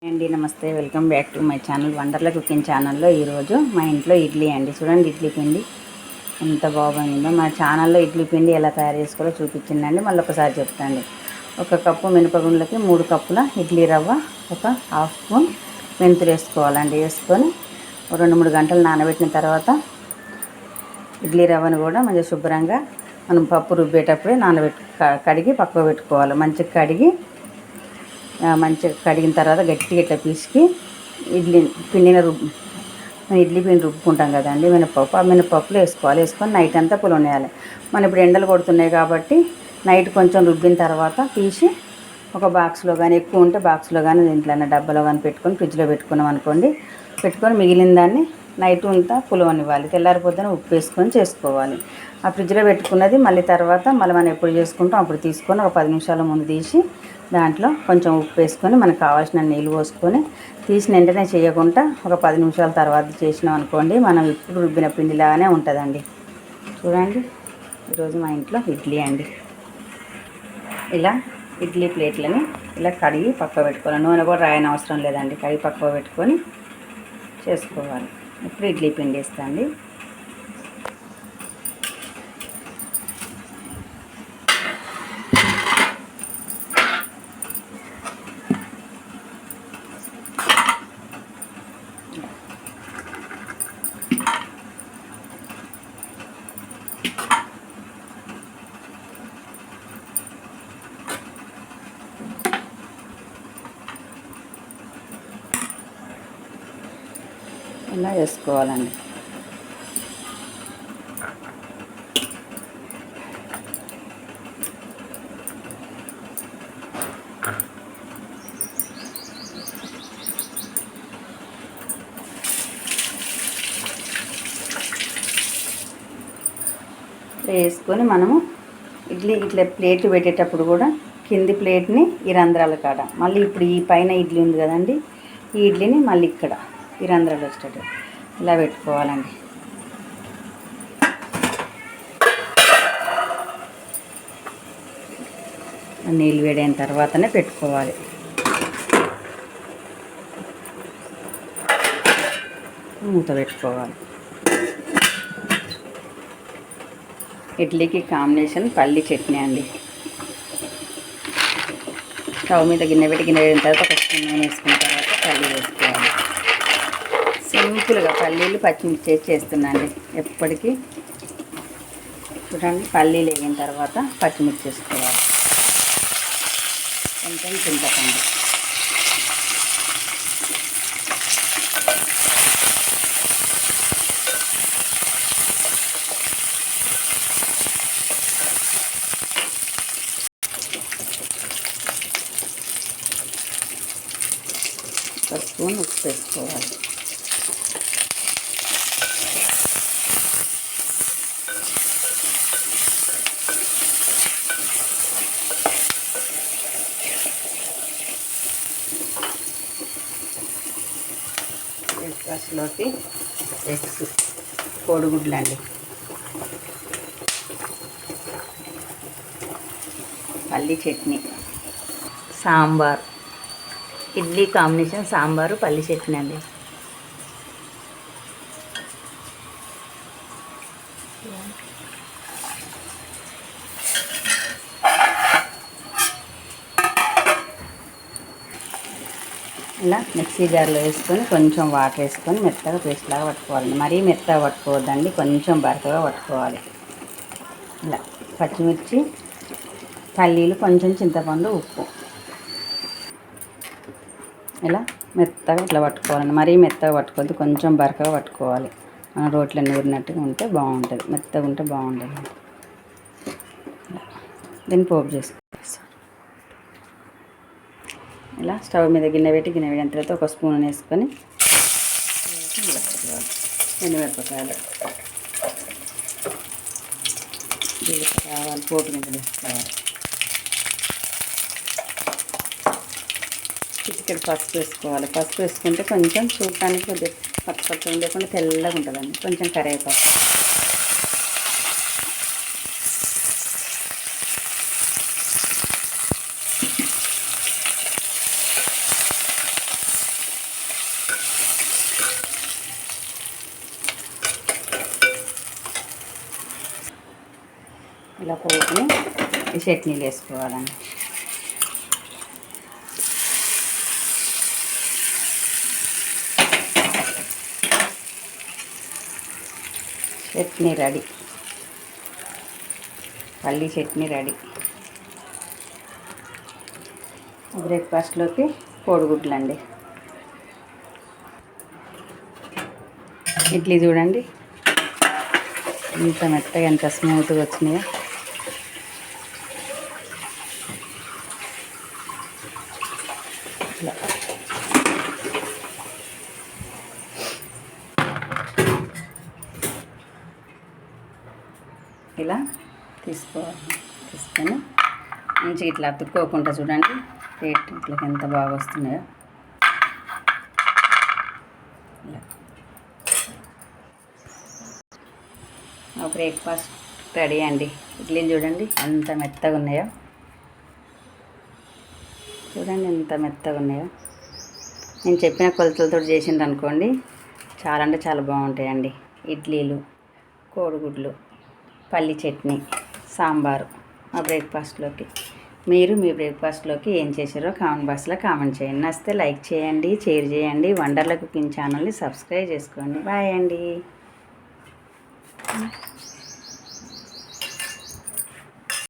అండి నమస్తే, welcome back to my channel Wonderla cooking ఛానల్లో. ఈరోజు మా ఇంట్లో ఇడ్లీ అండి. చూడండి ఇడ్లీ పిండి ఎంత బాగుందో. మా ఛానల్లో ఇడ్లీ పిండి ఎలా తయారు చేసుకోవాలో చూపించిందండి. మళ్ళీ ఒకసారి చెప్తాండి. 1 కప్పు మినపగుండ్లకి 3 కప్పుల ఇడ్లీ రవ్వ, 1/2 స్పూన్ మెంతులు వేసుకోవాలండి. వేసుకొని 2-3 గంటలు నానబెట్టిన తర్వాత ఇడ్లీ రవ్వను కూడా మంచిగా శుభ్రంగా మనం పప్పు రుబ్బేటప్పుడే కడిగి పక్కకు పెట్టుకోవాలి. మంచిగా కడిగిన తర్వాత గట్టిగా ఇట్లా పీసుకి ఇడ్లీ పిండి రుబ్బుకుంటాం కదండి. మినపప్పు ఆ మినపప్పులు వేసుకోవాలి. వేసుకొని నైట్ అంతా పులవనేయాలి. మనం ఇప్పుడు ఎండలు కొడుతున్నాయి కాబట్టి నైట్ కొంచెం రుబ్బిన తర్వాత తీసి ఒక బాక్స్లో కానీ, ఎక్కువ ఉంటే బాక్స్లో కానీ, దీంట్లో డబ్బాలో కానీ పెట్టుకొని ఫ్రిడ్జ్లో పెట్టుకున్నాం అనుకోండి. పెట్టుకొని మిగిలిన దాన్ని నైట్ అంతా పులవనివ్వాలి. తెల్లారిపోద్దున ఉప్పు వేసుకొని చేసుకోవాలి. ఆ ఫ్రిడ్జ్లో పెట్టుకున్నది మళ్ళీ తర్వాత మనం ఎప్పుడు చేసుకుంటాం అప్పుడు తీసుకొని ఒక 10 నిమిషాల ముందు తీసి దాంట్లో కొంచెం ఉప్పు వేసుకొని మనకు కావాల్సిన నీళ్ళు పోసుకొని తీసిన వెంటనే చేయకుండా ఒక 10 నిమిషాల తర్వాత చేసినాం అనుకోండి, మనం ఇప్పుడు రుబ్బిన పిండిలాగానే ఉంటుందండి. చూడండి, ఈరోజు మా ఇంట్లో ఇడ్లీ అండి. ఇలా ఇడ్లీ ప్లేట్లని ఇలా కడిగి పక్క పెట్టుకోవాలి. నూనె కూడా రాయని అవసరం లేదండి. కడిగి పక్క పెట్టుకొని చేసుకోవాలి. ఇప్పుడు ఇడ్లీ పిండి వేస్తాండి. ఇలా వేసుకోవాలండి. వేసుకొని మనము ఇట్లా ప్లేట్ పెట్టేటప్పుడు కూడా కింది ప్లేట్ని ఈ రంధ్రాల కాడ మళ్ళీ ఇప్పుడు ఈ పైన ఇడ్లీ ఉంది కదండి, ఈ ఇడ్లీని మళ్ళీ ఇక్కడ ఈ రంధ్రాలు వచ్చేటట్టు ఇలా పెట్టుకోవాలండి. నీళ్ళు వేడైన తర్వాతనే పెట్టుకోవాలి. మూత పెట్టుకోవాలి. ఇడ్లీకి కాంబినేషన్ పల్లి చట్నీ అండి. స్టవ్ మీద గిన్నె వేడిన తర్వాత ఒక స్పూన్ నూనె వేసుకున్న తర్వాత పల్లీలు వేసుకోవాలి. సింపుల్గా పల్లీలు పచ్చిమిర్చి చేస్తున్నాండి ఎప్పటికీ. చూడండి, పల్లీలు వేగిన తర్వాత పచ్చిమిర్చి వేసుకోవాలి. కొంచెం చింతపండు, ఒక స్పూన్ ఉప్పు వేసుకోవాలి. బ్రేక్ఫాస్ట్లోకి ఎగ్స్, కోడిగుడ్లు అండి. పల్లి చట్నీ, సాంబార్. ఇడ్లీ కాంబినేషన్ సాంబారు పల్లి చట్నీ అండి. ఇలా మిక్సీ జార్లో వేసుకొని కొంచెం వాటర్ వేసుకొని మెత్తగా పేస్ట్ లాగా పట్టుకోవాలి. మరీ మెత్తగా పట్టుకోవద్దండి, కొంచెం బరకగా పట్టుకోవాలి. ఇలా పచ్చిమిర్చి, పల్లీలు, కొంచెం చింతపండు, ఉప్పు ఇలా మెత్తగా ఇట్లా పట్టుకోవాలండి. మరీ మెత్తగా పట్టుకోవద్దు, కొంచెం బరకగా పట్టుకోవాలి. మన రోట్లో నూరినట్టుగా ఉంటే బాగుంటుంది, మెత్తగా ఉంటే బాగుంటుంది. దీన్ని పోపు చేసుకోవాలి. ఇలా స్టవ్ మీద గిన్నె వేడిన తర్వాత ఒక స్పూన్ వేసుకొని ఎండుమిరపకాయలు, జీలకర్ర, ఆవాలు పోపు మీద వేసుకోవాలి. చిటికెడు పసుపు వేసుకోవాలి. పసుపు వేసుకుంటే కొంచెం చూడటానికి కొద్దిగా పచ్చ లేకుండా తెల్లగా ఉంటుందండి. కొంచెం కరివేపాకు, ఇలా పోపుని ఈ చట్నీలు వేసుకోవాలండి. చట్నీ రెడీ, పల్లీ చట్నీ రెడీ. బ్రేక్ఫాస్ట్లోకి కోడిగుడ్లు అండి. ఇడ్లీ చూడండి ఎంత మెత్తగా ఎంత స్మూత్గా వచ్చినాయో. ఇట్లా ఇలా తీసుకొని మంచిగా ఇట్లా అతుక్కోకుండా చూడండి ప్లేట్ ఇట్లా ఎంత బాగా వస్తున్నాయో. ఇలా బ్రేక్ఫాస్ట్ రెడీ అండి. ఇడ్లీలు చూడండి ఎంత మెత్తగా ఉన్నాయో, చూడండి ఎంత మెత్తగా ఉన్నాయో. నేను చెప్పిన కొలతలతో చేసిండ్రు అనుకోండి చాలా అంటే చాలా బాగుంటాయండి. ఇడ్లీలు, కోడిగుడ్లు, పల్లి చట్నీ, సాంబారు మా బ్రేక్ఫాస్ట్లోకి. మీరు మీ బ్రేక్ఫాస్ట్లోకి ఏం చేశారో కామెంట్ బాక్స్లో కామెంట్ చేయండి. నచ్చితే లైక్ చేయండి, షేర్ చేయండి. వండర్ల కుకింగ్ ఛానల్ని సబ్స్క్రైబ్ చేసుకోండి. బాయ్ అండి.